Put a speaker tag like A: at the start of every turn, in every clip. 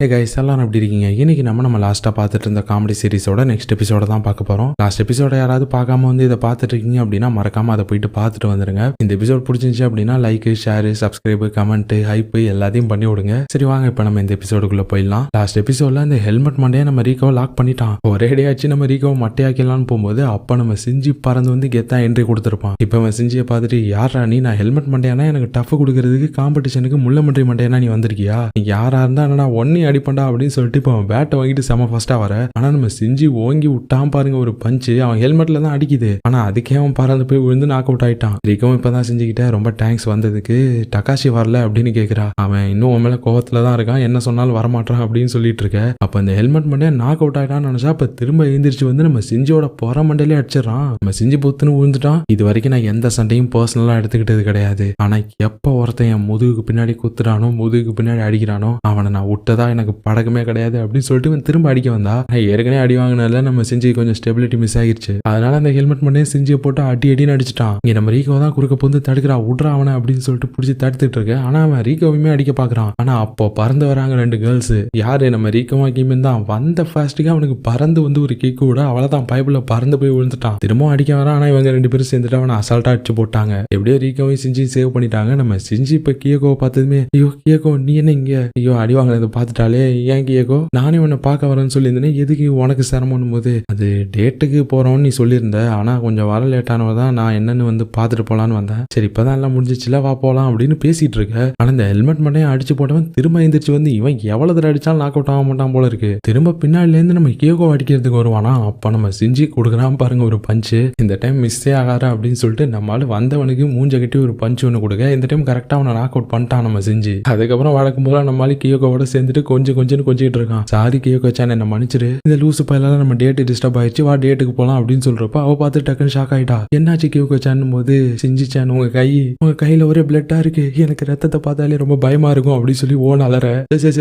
A: Hey guys எல்லாரும் எப்படி இருக்கீங்க? இன்னைக்கு நம்ம லாஸ்ட்டாக பார்த்துட்டு இருந்த காமெடி சீரிஸோட நெக்ஸ்ட் எபிசோட தான் பார்க்க போகிறோம். லாஸ்ட் எபிசோட யாராவது பார்க்காம வந்து இதை பார்த்துட்டு இருக்கீங்க அப்படின்னா மறக்காம அதை போயிட்டு பார்த்துட்டு வந்துருங்க. இந்த எபிசோட் பிடிச்சிருந்துச்சு அப்படின்னா like, share, subscribe, comment, hype எல்லாத்தையும் பண்ணி விடுங்க. சரி வாங்க இப்போ நம்ம இந்த எபிசோடுக்குள்ள போயிடலாம். லாஸ்ட் எபிசோட்ல இந்த ஹெல்மெட் மண்டையை நம்ம ரீகோவை லாக் பண்ணிட்டான். ஒரே ஆச்சு நம்ம ரீகோவை மட்டையாக்கலான்னு போகும்போது அப்போ நம்ம சிஞ்சி பறந்து வந்து கெத்தா என்ட்ரி கொடுத்துருப்பான். இப்போ அவன் சிஞ்சியை பார்த்துட்டு யாரா நீ, நான் ஹெல்மெட் மண்டையானா எனக்கு டஃப் கொடுக்கறதுக்கு காம்படிஷனுக்கு முள்ள மண்டை மண்டையானா நீ வந்திருக்கியா? நீ யாரா இருந்தா என்னடா ஒன்னி அடிப்பண்டா அப்படின்னு சொல்லிட்டு இப்போ அவன் பேட்டை வாங்கிட்டு செம ஃபர்ஸ்டா வர. ஆனா நம்ம சிஞ்சி ஓங்கி விட்டான் பாருங்க ஒரு பஞ்சு. அவன் ஹெல்மெட்ல தான் அடிக்குது. ஆனா அதுக்கே அவன் பறந்து போய் விழுந்து நாக் அவுட் ஆயிட்டான். ரீகவும் இப்பதான் செஞ்சுக்கிட்ட ரொம்ப தேங்க்ஸ் வந்ததுக்கு. டகாஷி வரல அப்படின்னு கேக்குறா. அவன் இன்னும் உன் மேல கோவத்துல தான் இருக்கான், என்ன சொன்னாலும் வரமாட்டான் அப்படின்னு சொல்லிட்டு இருக்க. அப்ப அந்த ஹெல்மெட் மண்டையா நாக் அவுட் ஆயிட்டான்னு நினைச்சா அப்ப திரும்ப எழுந்திரிச்சு வந்து நம்ம சிஞ்சியோட புற மண்டையிலே அடிச்சிடறான். நம்ம சிஞ்சி புத்துன்னு விழுந்துட்டான். இது வரைக்கும் நான் எந்த சண்டையும் பர்சனலா எடுத்துக்கிட்டது கிடையாது. ஆனா எப்ப ஒருத்தன் என் முதுகுக்கு பின்னாடி குத்துறானோ, முதுகுக்கு பின்னாடி அடிக்கிறானோ, அவனை நான் விட்டதா எனக்கு பழக்கமே கிடையாது அப்படின்னு சொல்லிட்டு இவன் திரும்ப அடிக்க வந்தா. ஏற்கனவே அடி வாங்கினால நம்ம சிஞ்சி கொஞ்சம் ஸ்டெபிலிட்டி மிஸ் ஆகிருச்சு. அதனால அந்த ஹெல்மெட் பண்ணி சிஞ்சியை போட்டு அடி அடின்னு அடிச்சிட்டான். இங்க நம்ம ரீகோ தான் குறுக்க போந்து தடுக்கிறா, விட்றா அவனை அப்படின்னு சொல்லிட்டு பிடிச்சி தடுத்துட்டு இருக்கு. ஆனா அவன் ரீகோவையுமே அடிக்க பாக்குறான். ஆனா அப்போ பறந்து வராங்க ரெண்டு கேர்ள்ஸ். யாரு நம்ம ரீகோவா கிமின் தான். வந்த ஃபாஸ்ட்டுக்கு அவனுக்கு பறந்து வந்து ஒரு கிக்கு விட அவ்வளவுதான் பைப்புல பறந்து போய் விழுந்துட்டான். திரும்ப அடிக்க வரான். ஆனா இவங்க ரெண்டு பேரும் சேர்ந்துட்டு அவனை அசால்ட்டா அடிச்சு போட்டாங்க. எப்படியோ ரீகோவையும் சிஞ்சியும் சேவ் பண்ணிட்டாங்க. நம்ம சிஞ்சி இப்ப கியோகோவை பார்த்ததுமே ஐயோ கியோகோ நீ என்ன இங்க? ஐயோ அடி வாங்கினதை பார்த்துட்டாலே ஏன் கியோகோ நானே உன்னை பார்க்க வரேன்னு சொல்லியிருந்தேன், எதுக்கு உனக்கு சிரமம் போது? அது டேட்டுக்கு போறோம்னு நீ சொல்லியிருந்த, ஆனா கொஞ்சம் வர லேட்டானவதான் நான் என்னன்னு வந்து பார்த்துட்டு போலான்னு வந்தேன். சரி இப்பதான் எல்லாம் முடிஞ்சிச்சுல வா போலாம் அப்படின்னு பேசிட்டு இருக்க. ஆனா இந்த ஹெல்மெட் மட்டும் அடிச்சு போட்டவன் திரும்ப எந்திரிச்சு வந்து இவன் எவ்வளவு தடவை அடிச்சாலும் நாக் அவுட் ஆக மாட்டான் போல இருக்கு. திரும்ப பின்னாடில இருந்து நம்ம கியோகோ அடிக்கிறதுக்கு வருவானா. அப்ப நம்ம சிஞ்சி கொடுக்குறான் பாருங்க ஒரு பஞ்சு. இந்த டைம் மிஸ்ஸே ஆகாரா அப்படின்னு சொல்லிட்டு நம்மளால வந்தவனுக்கு மூஞ்ச கட்டி ஒரு பஞ்சு ஒன்று கொடுக்க. இந்த டைம் கரெக்டா அவனை நாக் அவுட் பண்ணிட்டான் நம்ம சிஞ்சி. அதுக்கப்புறம் வழக்கம் போல நம்மளால கியோகோவோட சேர்ந்துட்டு கொஞ்சம் கொஞ்சிட்டு இருக்கான். சாரி கியோகோ சான் என்ன மன்னிச்சிரு, இந்த லூசு பையலால நம்ம டேட்டு டிஸ்டர்ப் ஆயிடுச்சு, வா டேட்டுக்கு போலாம் அப்படின்னு சொல்றப்ப அவ பார்த்து டக்குன்னு ஷாக் ஆயிட்டா. என்னாச்சு கியோகோ சான் போது சிஞ்சி சான் உங்க கையில ஒரே பிளட்டா இருக்கு, எனக்கு ரத்தத்தை பார்த்தாலே ரொம்ப பயமா இருக்கும் அப்படின்னு சொல்லி ஓன் அலற.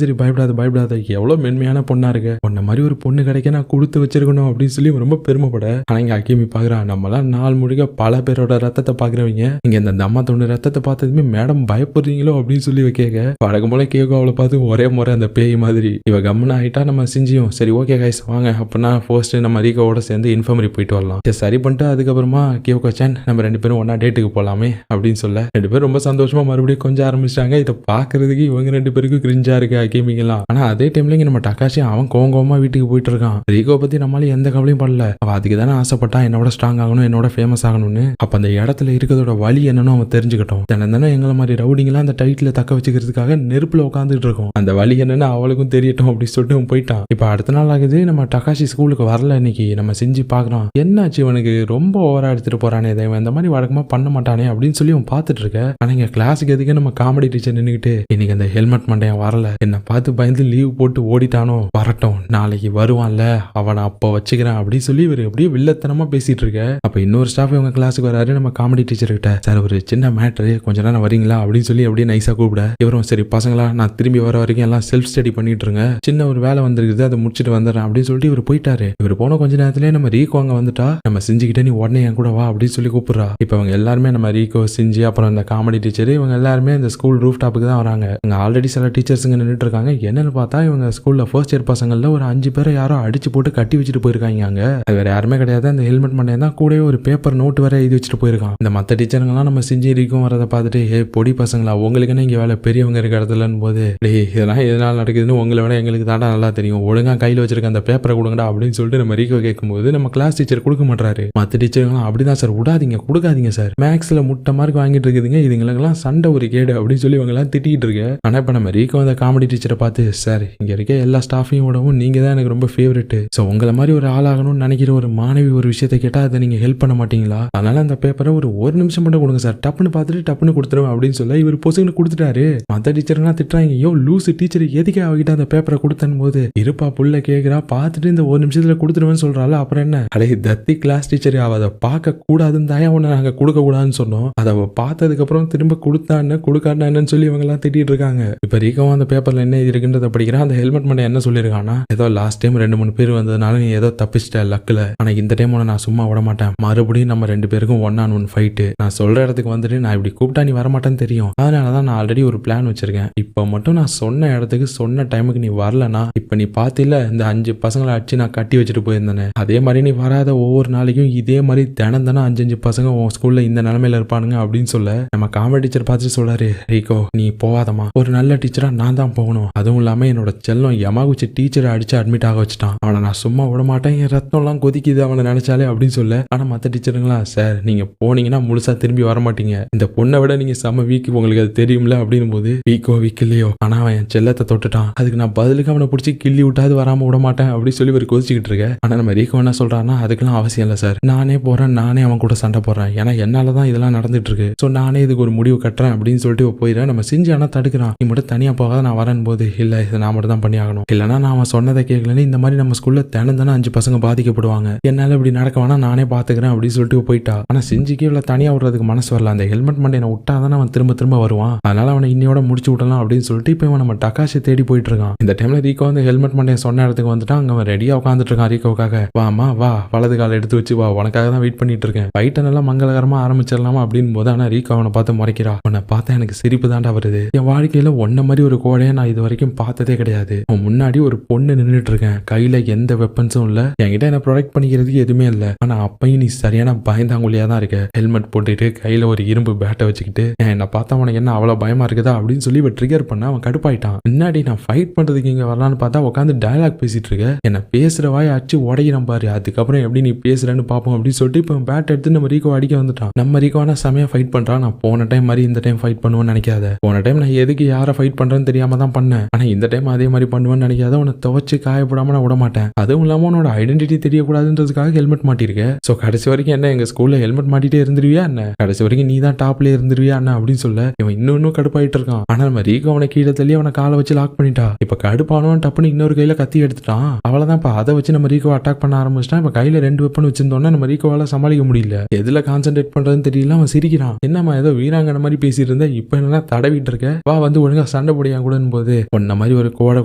A: சரி பயப்படாத எவ்வளவு மென்மையான பொண்ணா இருக்கு, உன்ன மாதிரி ஒரு பொண்ணு கிடைக்க நான் கொடுத்து வச்சிருக்கணும் அப்படின்னு சொல்லி ரொம்ப பெருமைப்பட. ஆனா இங்க அக்கிமி பாக்குறான், நம்மளாம் நாள் முடிக்க பல பேரோட ரத்தத்தை பாக்குறவங்க இங்க இந்த அம்மா தொண்டு ரத்தத்தை பார்த்ததுமே மேடம் பயப்படுறீங்களோ அப்படின்னு சொல்லி கேட்க. வழக்கம் போல கியோகோ அவளை பார்த்து ஒரே முறை அந்த பேய் மாதிரி இவ கம்முன்னு ஆயிட்டா. நம்ம சிஞ்சியும் சரி ஓகே கைஸ் வாங்க அப்படின்னா ஃபர்ஸ்ட் நம்ம ரீகோவோட சேர்ந்து இன்ஃபர்மரி போயிட்டு வரலாம். சரி பண்ணிட்டு அதுக்கப்புறமா கியோகோ சான் நம்ம ரெண்டு பேரும் ஒன்னா டேட்டுக்கு போலாமே அப்படின்னு சொல்ல ரெண்டு பேரும் ரொம்ப சந்தோஷமா மறுபடியும் கொஞ்சம் ஆரம்பிச்சிட்டாங்க. இதை பாக்குறதுக்கு இவங்க ரெண்டு பேருக்கும் கிரிஞ்சா இருக்கு அக்கேமிங்கெல்லாம். ஆனா அதே டைம்ல இங்க நம்ம டகாஷி அவன் கோவமா வீட்டுக்கு போயிட்டு இருக்கான். ரீகோ பத்தி நம்மளால எந்த கவலையும் படல. அவ அதுக்கு தானே ஆசைப்பட்டா என்னோட ஸ்ட்ராங் ஆகணும், என்னோட ஃபேமஸ் ஆகணும்னு. அப்ப அந்த இடத்துல இருக்கிறதோட வழி என்னன்னு அவன் தெரிஞ்சுக்கிட்டோம். தானே எங்களை மாதிரி ரவுடிங்கெல்லாம் அந்த டைட்டில தக்க வச்சுக்கிறதுக்காக நெருப்புல உட்காந்துட்டு இருக்கோம். அந்த வழி என்னன்னு அவளுக்கும் தெரியட்டும் அப்படின்னு சொல்லிட்டு அவன் போயிட்டான். இப்ப அடுத்த நாள் ஆகுது, நம்ம டகாஷி ஸ்கூலுக்கு வரல. இன்னைக்கு நம்ம செஞ்சு பாக்குறான், என்னாச்சு இவனுக்கு ரொம்ப ஓவரா எடுத்துட்டு போறானே, இவன் இந்த மாதிரி வழக்கமா பண்ண மாட்டானே அப்படின்னு சொல்லி அவன் பார்த்துட்டு இருக்க. ஆனா இங்க கிளாஸுக்கு எதுக்கு நம்ம காமெடி டீச்சர் நின்னுக்கிட்டு இன்னைக்கு அந்த ஹெல்மெட் மண்டையன் வரல, என்ன பார்த்து பயந்து லீவ் போட்டு ஓடிட்டானோ, வரட்டும் நாளைக்கு வருவான்ல அவனை அப்ப வச்சுக்கிறேன் அப்படின்னு சொல்லி இவர் எப்படியே வில்லத்தனமா பேசிட்டு இருக்க. அப்ப இன்னொரு ஸ்டாஃப் இவங்க கிளாஸுக்கு வராரு. நம்ம காமெடி டீச்சர் கிட்ட சார் ஒரு சின்ன மேட்ரு, கொஞ்ச நேரம் வரீங்களா அப்படின்னு சொல்லி அப்படியே நைஸா கூப்பிட. இவரும் சரி பசங்களா நான் திரும்பி வர வரைக்கும் எல்லாம் செல்ஃப் ஸ்டடி பண்ணிட்டு இருங்க, சின்ன ஒரு வேலை வந்திருக்குது அதை முடிச்சுட்டு வந்துடுறேன் அப்படின்னு சொல்லிட்டு இவர் போயிட்டாரு. இவர் போன கொஞ்ச நேரத்திலே நம்ம ரீகோ அங்க வந்துட்டா. நம்ம செஞ்சுக்கிட்டே நீ உடனே என் கூட வா அப்படின்னு சொல்லி கூப்பிடுறா. இப்ப அவங்க எல்லாருமே நம்ம ரீகோ செஞ்சு அப்புறம் இந்த காமெடி டீச்சர் இவங்க எல்லாருமே இந்த ஸ்கூல் ரூஃப் டாப்புக்கு தான் வராங்க. அங்க ஆல்ரெடி சில டீச்சர்ஸ் நின்றுட்டு இருக்காங்க. என்னன்னு பார்த்தா இவங்க ஸ்கூல்ல ஃபர்ஸ்ட் இயர் பசங்கள்ல ஒரு 5 பேரை யாரோ அடிச்சு போட்டு கட்டி வச்சுட்டு போயிருக்காங்க. அங்க அது வேற யாருமே கிடையாது, அந்த ஹெல்மெட் மண்டையன் தான். கூடவே ஒரு பேப்பர் நோட்டு வேற எழுதி வச்சுட்டு போயிருக்கான். இந்த மத்த டீச்சருங்கெல்லாம் நம்ம செஞ்சு ரீகோ வரதை பார்த்துட்டு ஏ பொடி பசங்களா உங்களுக்குன்னு இங்க வேலை பெரியவங்க இருக்க இடத்துலன்னு போது இதெல்லாம் எதனால நடக்குதுன்னு உங்களை விட எங்களுக்கு தாண்டா நல்லா தெரியும், ஒழுங்கா கையில் வச்சிருக்க அந்த பேப்பரை கொடுங்கடா அப்படின்னு சொல்லிட்டு நம்ம ரீகோ கேட்கும்போது நம்ம கிளாஸ் டீச்சர் கொடுக்க மாட்டாரு. மற்ற டீச்சருங்களாம் அப்படிதான் சார் விடாதீங்க கொடுக்காதீங்க சார், மேக்ஸ்ல முட்டை மார்க் வாங்கிட்டு இருக்குதுங்க, இதுங்களுக்கெல்லாம் சண்டை ஒரு கேடு அப்படின்னு சொல்லி இவங்க எல்லாம் திட்டிட்டு இருக்கு. ஆனா இப்ப நம்ம ரீகோ அந்த காமெடி டீச்சரை பார்த்து சார் இங்க இருக்க எல்லா ஸ்டாஃபையும் விடவும் நீங்க தான் எனக்கு ரொம்ப ஃபேவரெட், ஸோ உங்களை மாதிரி ஒரு ஆளாகணும்னு நினைக்கிற ஒரு மாணவி ஒரு விஷயத்தை கேட்டா அதை நீங்க ஹெல்ப் பண்ண மாட்டீங்களா, அதனால அந்த பேப்பரை ஒரு நிமிஷம் மட்டும் கொடுங்க சார், டப்புன்னு பார்த்துட்டு டப்புன்னு கொடுத்துருவேன் அப்படின்னு சொல்ல இவர் பொசுன்னு கொடுத்துட்டாரு. மற்ற டீச்சருங்களாம் திட்டுறாங்க, ஐயோ லூசு டீச்சர் எதுக்கே அவகிட்ட அந்த பேப்பரை கொடுத்தன் போது இருப்பா புள்ள கேக்குறா, பார்த்துட்டு இந்த ஒரு நிமிஷத்துல கொடுத்துருவேன்னு சொல்றாள். அப்புறம் என்ன அடே தத்தி கிளாஸ் டீச்சர், அவ அதை பார்க்க கூடாதுன்னு தான் உன்னை நாங்க கொடுக்க கூடாதுன்னு சொன்னோம், அதை பார்த்ததுக்கு அப்புறம் திரும்ப கொடுத்தான்னு கொடுக்கான்னு சொல்லி இவங்க எல்லாம் திட்டிட்டு இருக்காங்க. இப்ப ரீகவும் அந்த பேப்பர்ல என்ன இருக்குன்றத படிக்கிறான். அந்த ஹெல்மெட் மட்டும் என்ன சொல்லிருக்கானா, ஏதோ லாஸ்ட் டைம் 2-3 பேர் வந்ததுனால நீ ஏதோ தப்பிச்சிட்ட லக்குல, ஆனா இந்த டைம் உன்னை நான் சும்மா விட மாட்டேன், மறுபடியும் நம்ம 2 பேருக்கும் 1-on-1 ஃபைட்டு, நான் சொல்ற இடத்துக்கு வந்துட்டு நான் இப்படி கூப்பிட்டா நீ வரமாட்டேன்னு தெரியும், அதனாலதான் நான் ஆல்ரெடி ஒரு பிளான் வச்சிருக்கேன், இப்ப மட்டும் நான் சொன்ன இடத்துக்கு சொன்ன டைமுக்கு நீ வரலனா இப்ப நீ பாத்தில இந்த 5 பசங்களை அடிச்சு நான் கட்டி வச்சுட்டு போயிருந்தேன். அதே மாதிரி நீ வராத ஒவ்வொரு நாளைக்கும் இதே மாதிரி தினம் 5 பசங்க உன் ஸ்கூல்ல இந்த நிலைமையில இருப்பானுங்க அப்படின்னு சொல்ல நம்ம காமெடி டீச்சர் பார்த்து சொல்றாரு, ரீகோ நீ போவாதமா, ஒரு நல்ல டீச்சரா நான் தான் போகணும். அதுவும் இல்லாம என்னோட செல்லம் யமாகுச்சி டீச்சரை அடிச்சு அட்மிட் ஆக வச்சுட்டான். அவனை நான் சும்மா விட மாட்டேன், என் ரத்தம் எல்லாம் கொதிக்குது அவனை நினைச்சாலே அப்படின்னு சொல்ல. ஆனா மத்த டீச்சருங்களா, சார் நீங்க போனீங்கன்னா முழுசா திரும்பி வர மாட்டீங்க, இந்த பொண்ணை விட நீங்க செம்ம வீக்கு, உங்களுக்கு அது தெரியும்ல அப்படின்னு போது வீக்கோ வீக்கலையோ ஆனா அவன் என் செல்லத்தை தொட்டுட்டான், அதுக்கு நான் பதிலுக்கு அவனை பிடிச்சி கிள்ளி விட்டாது வராம விட மாட்டேன் அப்படின்னு சொல்லி ஒரு கொதிச்சுக்கிட்டு இருக்க. ஆனா நம்ம ரீகோ என்ன சொல்றான்னா, அதுக்கெல்லாம் அவசியம் இல்லை சார், நானே போறேன், நானே அவன் கூட சண்டை போடுறேன், ஏன்னா என்னாலதான் இதெல்லாம் நடந்துட்டு இருக்கு, சோ நானே இதுக்கு ஒரு முடிவு கட்டுறேன் அப்படின்னு சொல்லிட்டு போயிடுறேன். நம்ம செஞ்சு ஆனா தடுக்கிறான், நீ மட்டும் தனியா போகாத, நான் வரேன் போது இல்ல இதை நான் மட்டும் தான் பண்ணி ஆகணும், இல்லைன்னா நான் அவன் சொன்னதை கேட்கலன்னு இந்த மாதிரி நம்ம ஸ்கூல்ல தினம் 5 பசங்க பாதிக்கப்படுவாங்க, என்னால இப்படி நடக்க வேணா, நானே பாத்துக்கிறேன் அப்படின்னு சொல்லிட்டு போயிட்டா. ஆனா செஞ்சுக்கே இவ்வளவு தனியா விடுறதுக்கு மனசு வரல, அந்த ஹெல்மெட் மண்டையை விட்டாதான் அவன் திரும்ப வருவான், அதனால அவனை இன்னையோட முடிச்சு விடலாம் அப்படின்னு சொல்லிட்டு இப்ப இவன் நம்ம டக்காஷி தேடி போயிட்டு இருக்கான். இந்த டைம்ல ரீகோ வந்து ஹெல்மெட் மண்டையை சொன்ன இடத்துக்கு வந்துட்டான். அங்க அவன் ரெடியா உட்காந்துட்டு இருக்கான் ரீகோக்காக. வாமா வா, வலது கால எடுத்து வச்சு வா, உனக்காக தான் வெயிட் பண்ணிட்டு இருக்கேன், ஃபைட்டை நல்லா மங்களகரமா ஆரம்பிச்சிடலாமா அப்படின்னு போது ஆனா ரீகோ அவனை பார்த்து முறைக்கிறா. உன்னை பார்த்தா எனக்கு சிரிப்பு தாண்டா வருது, என் வாழ்க்கையில ஒன்ன மாதிரி ஒரு கோடையை நான் இது வரைக்கும் பார்த்ததே கிடையாது, உன் முன்னாடி ஒரு பொண்ணு நின்றுட்டு இருக்கேன், கையில எந்த வெப்பன்ஸும் இல்ல, என்கிட்ட என்ன ப்ரொடெக்ட் பண்ணிக்கிறதுக்கு எதுவுமே இல்ல, ஆனா அப்பயும் நீ சரியான பயந்தாங்குழியா தான் இருக்க, ஹெல்மெட் போட்டுட்டு கையில ஒரு இரும்பு பேட்டை வச்சுக்கிட்டு என்ன பார்த்தா உனக்கு என்ன அவ்வளவு பயமா இருக்குதா அப்படின்னு சொல்லி ட்ரிகர் பண்ண அவன் கடுப்பாயிட்டான். முன்னாடி நான் ஃபைட் பண்றதுக்கு இங்க வரலான்னு பார்த்தா உட்காந்து டயலாக் பேசிட்டு இருக்க, என்ன பேசுற வாய் அடிச்சு உடையிறான் பாரு, அதுக்கப்புறம் எப்படி நீ பேசுறேன்னு பாப்போம் அப்படின்னு சொல்லிட்டு இப்போ பேட் எடுத்து நம்ம ரீகோ அடிக்க வந்துட்டான். நம்ம ரீகோனா செமையா ஃபைட் பண்றான். நான் போன டைம் மாதிரி இந்த டைம் ஃபைட் பண்ணுவேன்னு நினைக்காத, போன டைம் நான் எதுக்கு யாரை ஃபைட் பண்றேன்னு தெரியாம தான் பண்ணேன், ஆனா இந்த டைம் அதே மாதிரி பண்ணுவேன்னு நினைக்காத, உன்னை துவச்சு காயப்படாம நான் விட மாட்டேன், அதுவும் இல்லாம உன்னோட ஐடென்டிட்டி தெரியக்கூடாதுன்றதுக்காக ஹெல்மெட் மாட்டிருக்க, சோ கடைசி வரைக்கும் என்ன எங்க ஸ்கூல்ல ஹெல்மெட் மாட்டிட்டே இருந்துருவியா என்ன, கடைசி வரைக்கும் நீ தான் டாப்ல இருந்துருவியா என்ன அப்படின்னு சொல்ல இவன் இன்னும் கடுப்பாயிட்டு இருக்கான். ஆனா நம்ம ரீகோ அவனை கீழே தள்ளி அவனை காலை வச்சு லாக் பண்ணிட்டா. இப்ப கடுப்பானவன் டப்புன்னு இன்னொரு கையில கத்தி எடுத்துட்டான். அவ்வளவுதான், இப்ப அதை வச்சு நம்ம ரீகோ அட்டாக் பண்ண ஆரம்பிச்சிட்டான். இப்ப கையில 2 வெப்பன் வச்சிருந்தோம்னா நம்ம ரீகோவால சமாளிக்க முடியல, எதுல கான்சென்ட்ரேட் பண்றதுன்னு தெரியல. அவன் சிரிக்கிறான், என்னம்மா ஏதோ வீராங்கன மாதிரி பேசிட்டு இருந்த, இப்ப என்ன தடவிட்டு இருக்க, வா வந்து ஒழுங்கா சண்டை போடியா கூட போது, உன்ன மாதிரி ஒரு கோடை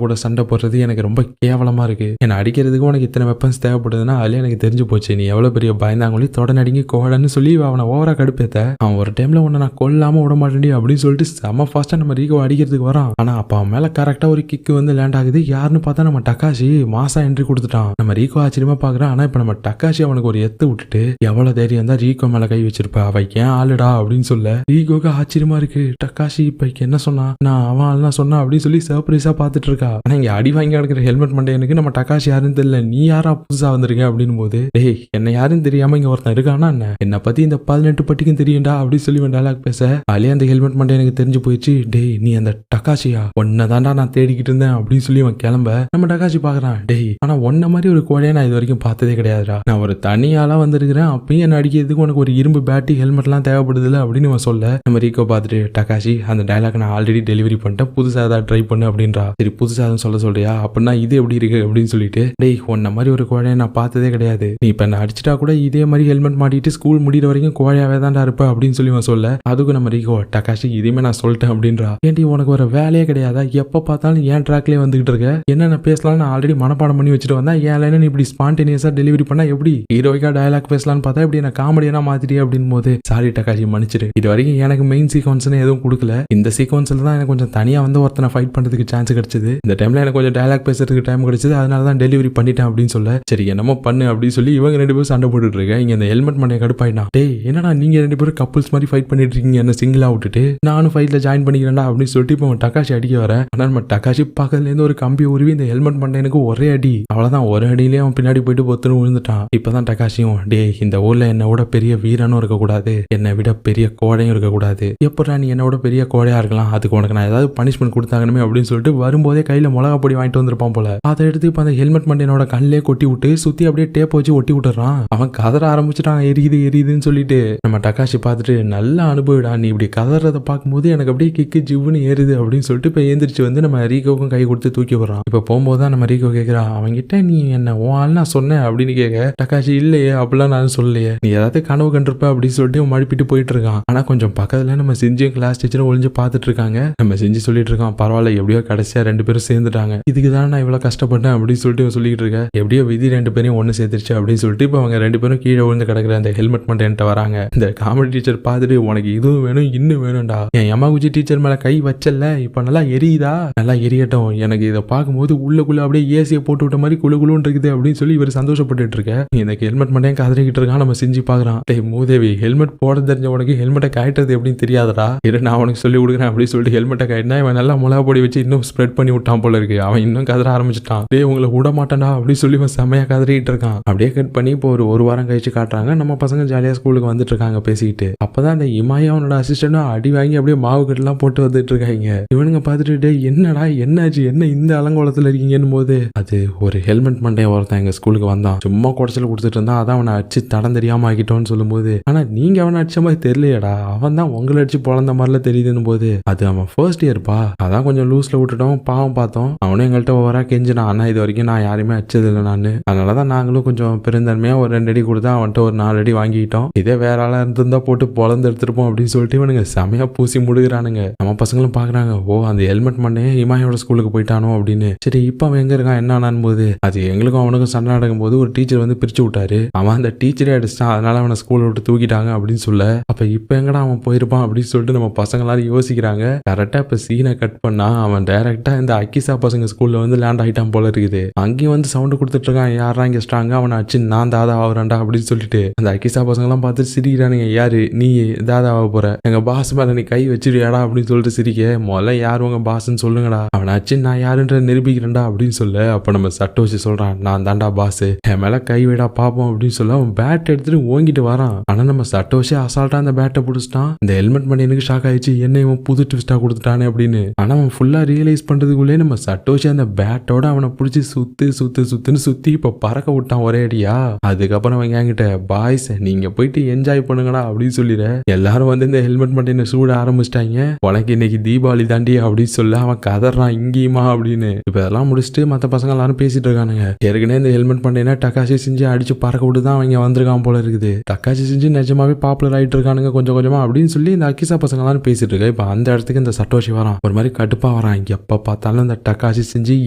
A: கூட சண்டை போடுறது எனக்கு ரொம்ப கேவலமா இருக்கு, என்ன அடிக்கிறதுக்கு உனக்கு இத்தனை வெப்பன்ஸ் தேவைப்படுதுன்னா அதுல எனக்கு தெரிஞ்சு போச்சு நீ எவ்வளவு பெரிய பயந்தாங்கொழி தொடநடிங்கி கோடன்னு சொல்லி அவனை ஓவரா கடுப்பேத்த. அவன் ஒரு டைம்ல உன்னை நான் கொல்லாம விட மாட்டேன் அப்படின்னு சொல்லிட்டு செம ஃபாஸ்டா நம்ம ரீகோ அடிக்கிறதுக்கு வரான். ஆனா அப்ப அவன் மேல கரெக்டா ஒரு கிக்கு வந்து லேண்ட் ஆகுது. யாருன்னு பார்த்தா நம்ம டக்காஷி மாசா என்ட்ரி கொடுத்துட்டான். நம்ம ரீகோ ஆச்சரியமா பாக்குறான். ஆனா இப்ப நம்ம டக்காஷி அவனுக்கு ஒரு எத்து விட்டுட்டு எவ்வளவு தைரியம் தான் ரீகோ மேல கை வச்சிருப்பா, அவ ஏன் ஆளுடா அப்படின்னு சொல்ல ரீகோக்கு ஆச்சரியமா இருக்கு. டக்காஷி இப்ப என்ன சொன்னா, நான் அவன் ஆள்லாம் சொன்னா அப்படின்னு சொல்லி சர்ப்ரைஸா பாத்துட்டு இருக்கா. ஆனா இங்க அடி வாங்கி கிடக்கிற ஹெல்மெட் மண்டையனுக்கு நம்ம டக்காஷி யாருன்னு தெரியல, நீ யாரா புதுசா வந்திருக்க அப்படின்னு போது, டேய் என்ன யாருன்னு தெரியாம இங்க ஒருத்தன் இருக்கானா என்ன பத்தி இந்த 18 பட்டிக்கும் தெரியும்டா அப்படின்னு சொல்லி டயலாக் பேச அலே அந்த ஹெல்மெட் மண்டை எனக்கு தெரிஞ்சு போயிடுச்சு. டேய் நீ அந்த டக்காஷியா, ஒன்னதான்டா நான் தேடிக்கிட்டு இருந்தேன் அப்படின்னு சொல்லி அவன் கிளம்ப நம்ம டக்காஷி பாக்குறான். டேய் ஆனா ஒன்ன மாதிரி ஒரு கோழையை நான் இது வரைக்கும் பார்த்ததே கிடையாதுடா, நான் ஒரு தனியாலாம் வந்திருக்கிறேன், அப்பயும் என்ன அடிக்கிறதுக்கு உனக்கு ஒரு இரும்பு பேட்டி ஹெல்மெட் எல்லாம் தேவைப்படுதுல அப்படின்னு அவன் சொல்ல நம்ம ரீகோ பார்த்துட்டு, டக்காஷி அந்த டயலாக் நான் ஆல்ரெடி டெலிவரி பண்ணிட்டேன், புதுசா ஏதாவது ட்ரை பண்ணு அப்படின்றா. சரி புதுசா சொல்ல சொல்றியா, அப்படின்னா இது எப்படி இருக்கு அப்படின்னு சொல்லிட்டு, டேய் ஒன்ன மாதிரி ஒரு கோழையை நான் பார்த்ததே கிடையாது, நீ இப்ப என்ன அடிச்சுட்டா கூட இதே மாதிரி ஹெல்மெட் மாட்டிட்டு ஸ்கூல் முடிகிற வரைக்கும் கோழையாவே தான்டா இருப்ப அப்படின்னு சொல்லி அவன் சொல்ல அதுக்கு நம்ம ரீகோ, டக்காஷி இதுமே நான் சொல்லிட்டேன் அப்படின்றா. ஏன்டி உனக்கு ஒரு வேலையே கிடையாதா, எப்ப பார்த்தாலும் ஏன் ட்ராக்லயே வந்துகிட்டு இருக்க, என்னென்ன பேசலாம் நான் ஆல்ரெடி மனப்பாடம் பண்ணி வச்சுட்டு வந்தா ஏன் லைனை நீ இப்படி ஸ்பான்டேனியஸா டெலிவரி பண்ணா எப்படி, ஹீரோய்க்கா டயலாக் பேசலான்னு பார்த்தா இப்படி நான் காமெடியா மாத்திட்டே அப்படின்னு போது, சாரி டக்காஷி மன்னிச்சிரு, இது வரைக்கும் எனக்கு மெயின் சீக்வன்ஸ்னு எதுவும் கொடுக்கல, இந்த சீக்வன்ஸ்ல தான் எனக்கு கொஞ்சம் தனியா வந்து ஒருத்தனை ஃபைட் பண்றதுக்கு சான்ஸ் கிடைச்சது, இந்த டைம்ல எனக்கு கொஞ்சம் டயலாக் பேசுறதுக்கு டைம் கிடைச்சது, அதனால தான் டெலிவரி பண்ணிட்டேன் அப்படின்னு சொல்ல சரி என்னமோ பண்ணு அப்படின்னு சொல்லி இவங்க 2 பேரும் சண்டை போட்டுட்டு இருக்க. இங்க இந்த ஹெல்மெட் மண்டைய கடுப்பாயிட்டான். டேய் என்னடா நீங்க 2 பேரும் கப்புள்ஸ் மாதிரி ஃபைட் பண்ணிட்டு இருக்கீங்க, என்ன சிங்கிளா விட்டுட்டு நானும் ஃபைட்ல ஜாயின் பண்ணிக்கிறேன்டா அப்படின்னு சொல்லிட்டு இப்போ டக்காஷி அடிக்க வர. ஆனா நம்ம டக்காஷி பக்கத்துல இருந்து ஒரு கம்பி உருவி இந்த ஹெல்மெட் மண்டையனுக்கு ஒரே அடி, அவ்வளவுதான், ஒரு அடியிலேயே அவன் பின்னாடி போயிட்டு பொத்துன்னு விழுந்துட்டான். இப்பதான் டக்காஷியும், டே இந்த ஊர்ல என்னை விட பெரிய வீரனும் இருக்கக்கூடாது, என்னை விட பெரிய கோடையும் இருக்கக்கூடாது, எப்படா நீ என்னோட பெரிய கோடையா இருக்கலாம், அதுக்கு உனக்கு நான் ஏதாவது பனிஷ்மெண்ட் கொடுத்தாங்கன்னு அப்படின்னு சொல்லிட்டு வரும்போதே கையில மிளகா பொடி வாங்கிட்டு வந்திருப்பான் போல, அதை எடுத்து இப்ப அந்த ஹெல்மெட் மண்டையனோட கண்ணிலே கொட்டி விட்டு சுத்தி அப்படியே டேப் வச்சு ஒட்டி விட்டுறான். அவன் கதற ஆரம்பிச்சுட்டான், எரியுதுன்னு சொல்லிட்டு. நம்ம டக்காஷி பார்த்துட்டு, நல்ல அனுபவிடா, நீ இப்படி கதறத பார்க்கும்போது எனக்கு அப்படியே கிக்கு ஜிவ்னு ஏறுது அப்படின்னு சொல்லிட்டு இப்ப எந்திரிச்சு வந்து நம்ம ரீகோவுக்கும் கை கொடுத்து தூக்கி விடுறான். இப்ப போகும்போது தான் நம்ம ரீகோ கேட்கிறான், அவன்கிட்ட நீ என்ன உன் ஆள் நான் சொன்னேன் அப்படின்னு கேட்க டக்காஷி, இல்லையே அப்படிலாம் நான் சொல்லலையே, நீ ஏதாவது கனவு கண்டிருப்ப அப்படின்னு சொல்லிட்டு மழுப்பிட்டு போயிட்டு இருக்கான். ஆனா கொஞ்சம் பக்கத்துல நம்ம செஞ்சும் கிளாஸ் டீச்சரும் ஒளிஞ்சு பார்த்துட்டு இருக்காங்க. நம்ம செஞ்சு சொல்லிட்டு இருக்கான், பரவாயில்ல எப்படியோ கடைசியா 2 பேரும் சேர்ந்துட்டாங்க, இதுக்கு தான் நான் இவ்வளவு கஷ்டப்பட்டேன் அப்படின்னு சொல்லிட்டு சொல்லிட்டு இருக்க. எப்படியோ விதி 2 பேரையும் ஒன்னு சேர்த்துருச்சு அப்படின்னு சொல்லிட்டு இப்ப அவங்க 2 பேரும் கீழே விழுந்து கிடக்குற அந்த ஹெல்மெட் மட்டும் என்கிட்ட வராங்க. இந்த காமெடி டீச்சர் பார்த்துட்டு, உனக்கு இதுவும் வேணும் இன்னும் வேணும்டா, என் யமாகுச்சி டீச்சர் மேல கை வச்சல இப்ப நல்லா எரியுதா, நல்லா எரியட்டும், எனக்கு இதை பார்க்கும்போது உள்ளுக்குள்ள அப்படியே ஏசியை போட்டு விட்ட மாதிரி குழுன்னு இருக்குது அப்படின்னு சொல்லி இவர் சந்தோஷப்பட்டு இருக்க. எனக்கு ஹெல்மெட் மட்டும் கதறிக்கிட்டு இருக்கான். நம்ம செஞ்சு பாக்குறான். டேய் மூதேவி, ஹெல்மெட் போட தெரிஞ்ச உனக்கு ஹெல்மெட்டை காய்ட்டுறது எப்படின்னு தெரியாதடா, இரு நான் அவனுக்கு சொல்லி கொடுக்குறேன் அப்படின்னு சொல்லிட்டு ஹெல்மெட்டை காய்ட்டினா இவன் நல்லா மிளகா பொடி வச்சு இன்னும் ஸ்ப்ரெட் பண்ணி விட்டான் போல இருக்கு. அவன் இன்னும் கதற ஆரம்பிச்சிட்டான். டேய் உங்களை விட மாட்டான்டா அப்படின்னு சொல்லி இவன் செம்மையா கதறிட்டு இருக்கான். அப்படியே கட் பண்ணி இப்போ ஒரு வாரம் கழிச்சு காட்டுறாங்க. நம்ம பசங்க ஜாலியா ஸ்கூலுக்கு வந்துட்டு இருக்காங்க பேசிக்கிட்டு. அப்பதான் அந்த இமாயா அவனோட அசிஸ்டன்டும் அடி வாங்கி அப்படியே மாவு கட்டெல்லாம் போட்டு வந்துட்டு இருக்காங்க. இவனுங்க பார்த்துட்டு என்னடா என்னாச்சு, என்ன இந்த அலங்கோலத்துல இருக்கீங்கன்னு போது அது ஒரு ஹெல்மெட் மண்டைய ஒருத்தன் எங்க ஸ்கூலுக்கு வந்தான். சும்மா குடைச்சல் கொடுத்துட்டு இருந்தா அதான் அவனை அடிச்சு தடம் தெரியாம ஆக்கிட்டோன்னு சொல்லும் போது, ஆனா நீங்க அவனை அடிச்ச மாதிரி தெரியலையடா, அவன் தான் உங்களை அடிச்சு பொழந்த மாதிரில தெரியுதுன்னு போது, அது அவன் ஃபர்ஸ்ட் இயர்ப்பா, அதான் கொஞ்சம் லூஸ்ல விட்டுட்டோம், பாவம் பார்த்தோம். அவனும் எங்கள்கிட்ட ஓவரா கெஞ்சினான். ஆனா இது வரைக்கும் நான் யாரையுமே அடிச்சது இல்லை நானு, அதனாலதான் நாங்களும் கொஞ்சம் பெருந்தன்மையா ஒரு 2 அடி கொடுத்தா அவன்கிட்ட ஒரு 4 அடி வாங்கிட்டோம். இதே வேற ஆளா இருந்திருந்தா போட்டு பொழந்து எடுத்துருப்போம் அப்படின்னு சொல்லிட்டு இவனுங்க செமையா பூசி முடுகிறானுங்க. நம்ம பசங்களும் பாக்குறாங்க, ஓ அந்த ஹெல்மெட் மண்டையே இமாயோட ஸ்கூலுக்கு போயிட்டானோ அப்படின்னு. சரி இப்ப அவன் எங்க இருக்கான் என்ன போது, அது எங்களுக்கும் அவனுக்கும் சண்டை நடக்கும் போது ஒரு டீச்சர் வந்து பிரிச்சு விட்டாரு. அவன் அந்த டீச்சரே அடிச்சிட்டான், அதனால அவனை ஸ்கூல்ல விட்டு தூக்கிட்டாங்க அப்படின்னு சொல்ல, அப்ப இப்ப எங்கடா அவன் போயிருப்பான் அப்படின்னு சொல்லிட்டு நம்ம பசங்க எல்லாரும் யோசிக்கிறாங்க. கரெக்டா இப்ப சீனை கட் பண்ணா அவன் டைரக்டா இந்த அக்கிசா பசங்க ஸ்கூல்ல வந்து லேண்ட் ஆயிட்டான் போல இருக்குது. அங்கேயும் வந்து சவுண்ட் கொடுத்துட்டு இருக்கான், யாரா இங்க ஸ்ட்ராங்க, அவனை அச்சு நான் தாதா ஆகுறான்டா அப்படின்னு சொல்லிட்டு அந்த அக்கிசா பசங்க எல்லாம் பார்த்து சிரிக்கிறானுங்க. யாரு நீ தாதா ஆக போற, எங்க பாஸ் மேல நீ கை வச்சிருவியாடா அப்படின்னு சொல்லிட்டு சிரிக்க, முதல்ல யார் உங்க பாஸ்ன்னு சொல்லுங்கடா, அவனை அச்சு நான் யாருன்ற நிரூபிக்கிறேன்டா அப்படின்னு சொல்ல, அப்ப நம்ம சட்டோஷி சொல்றான், நான் தாண்டா பாஸ், என் மேல கை விடா பாப்போம் அப்படின்னு சொல்ல அவன் பேட் எடுத்துட்டு ஓங்கிட்டு வரான். ஆனா நம்ம சட்டோஷி அசால்ட்டா அந்த பேட்டை பிடிச்சிட்டான். இந்த ஹெல்மெட் பண்ணி எனக்கு ஷாக் ஆயிடுச்சு, என்ன இவன் புது ட்விஸ்டா கொடுத்துட்டானே அப்படின்னு. ஆனா அவன் ஃபுல்லா ரியலைஸ் பண்றதுக்குள்ளே நம்ம சட்டோஷி அந்த பேட்டோட அவனை பிடிச்சி சுத்துன்னு சுத்தி இப்ப பறக்க விட்டான் ஒரே அடியா. அதுக்கப்புறம் அவன் என்கிட்ட, பாய்ஸ் நீங்க போயிட்டு என்ஜாய் பண்ணுங்கடா அப்படின்னு சொல்லிட எல்லாரும் வந்து இந்த ஹெல்மெட் மட்டும் சூட ஆரம்பிச்சிட்டாங்க. உனக்கு இன்னைக்கு தீபாவளி தாண்டி அப்படின்னு சொல்ல அவன் கதறான் இங்கேயுமா அப்படின்னு. இப்ப இதெல்லாம் முடிச்சுட்டு மத்த பசங்க எல்லாரும் பேசிட்டு இருக்கானுங்க. ஏற்கனவே இந்த ஹெல்மெட் பண்ணா டக்காசி செஞ்சு அடிச்சு பறக்க விட்டு தான் அவங்க வந்திருக்கான் போல இருக்குது. டக்காசி செஞ்சு நிஜமாவே பாப்புலர் ஆயிட்டு இருக்கானுங்க கொஞ்சம் கொஞ்சமா அப்படின்னு சொல்லி இந்த அக்கிசா பசங்க எல்லாரும் பேசிட்டு இருக்க. இப்ப அந்த இடத்துக்கு இந்த சட்டோஷி வரான், ஒரு மாதிரி கடுப்பா வரான். எப்ப பார்த்தாலும் இந்த டக்காசி செஞ்சு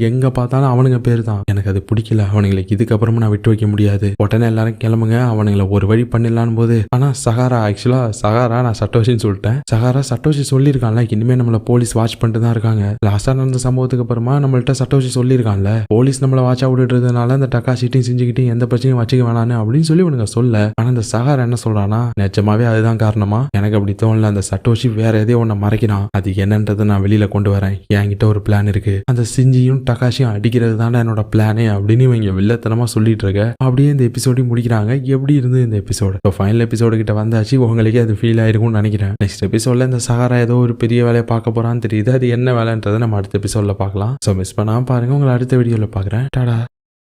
A: எங்க பார்த்தாலும் அவனுங்க பேர் தான். எனக்கு அது பிடிக்கல, அவனுங்களுக்கு இதுக்கப்புறமா நான் விட்டு வைக்க முடியாது, உடனே எல்லாரும் கிளம்புங்க, அவனுங்களை ஒரு வழி பண்ணிடலான்னு போது. ஆனா சகாரா ஆக்சுவலா சகாரா நான் சட்டோஷின்னு சொல்லிட்டேன். சகாரா சட்டோஷி சொல்லியிருக்கான்ல இனிமே நம்மள போலீஸ் வாட்ச் பண்ணிட்டு தான் இருக்காங்க. லாஸ்டா நடந்த சம்பவத்துக்கு அப்புறமா நம்மள்ட்ட சட்டோஷி சொல்லியிருக்கான்ல போலீஸ் நம்மள வாட்சா விட்டுறதுனால அந்த டக்காசிட்டையும் செஞ்சுக்கிட்டையும் எந்த பிரச்சனையும் வச்சுக்க வேணான்னு அப்படின்னு சொல்லி இவனுங்க சொல்ல. ஆனா இந்த சகாரா என்ன சொல்றானா, நிஜமாவே அதுதான் காரணமா, எனக்கு அப்படி தோணல, அந்த சட்டோஷி வேற எதையோ ஒன்ன மறைக்கிறான், அது என்னன்றதை நான் வெளியில கொண்டு வரேன், என்கிட்ட ஒரு பிளான் இருக்கு, அந்த சிஞ்சியும் டக்காசியும் அடிக்கிறது தானே என்னோட பிளானே அப்படின்னு இவங்க வில்லத்தனமா சொல்லிட்டு இருக்க. அப்படியே இந்த எபிசோடையும் முடிக்கிறாங்க. எப்படி இருந்து இந்த எபிசோடு இப்போ ஃபைனல் எபிசோடு கிட்ட வந்தாச்சு. உங்களுக்கே அது ஃபீல் ஆயிருக்கும்னு நினைக்கிறேன். நெக்ஸ்ட் எபிசோட்ல இந்த சகாரா ஏதோ ஒரு பெரிய வேலையை பார்க்க போறான்னு தெரியுது. அது என்ன வேலைன்றதை நம்ம அடுத்த எபிசோட்ல பார்க்கலாம். ஸோ மிஸ் பண்ணாம பாருங்க. உங்களை அடுத்த வீடியோல பார்க்குறேன். டாடா.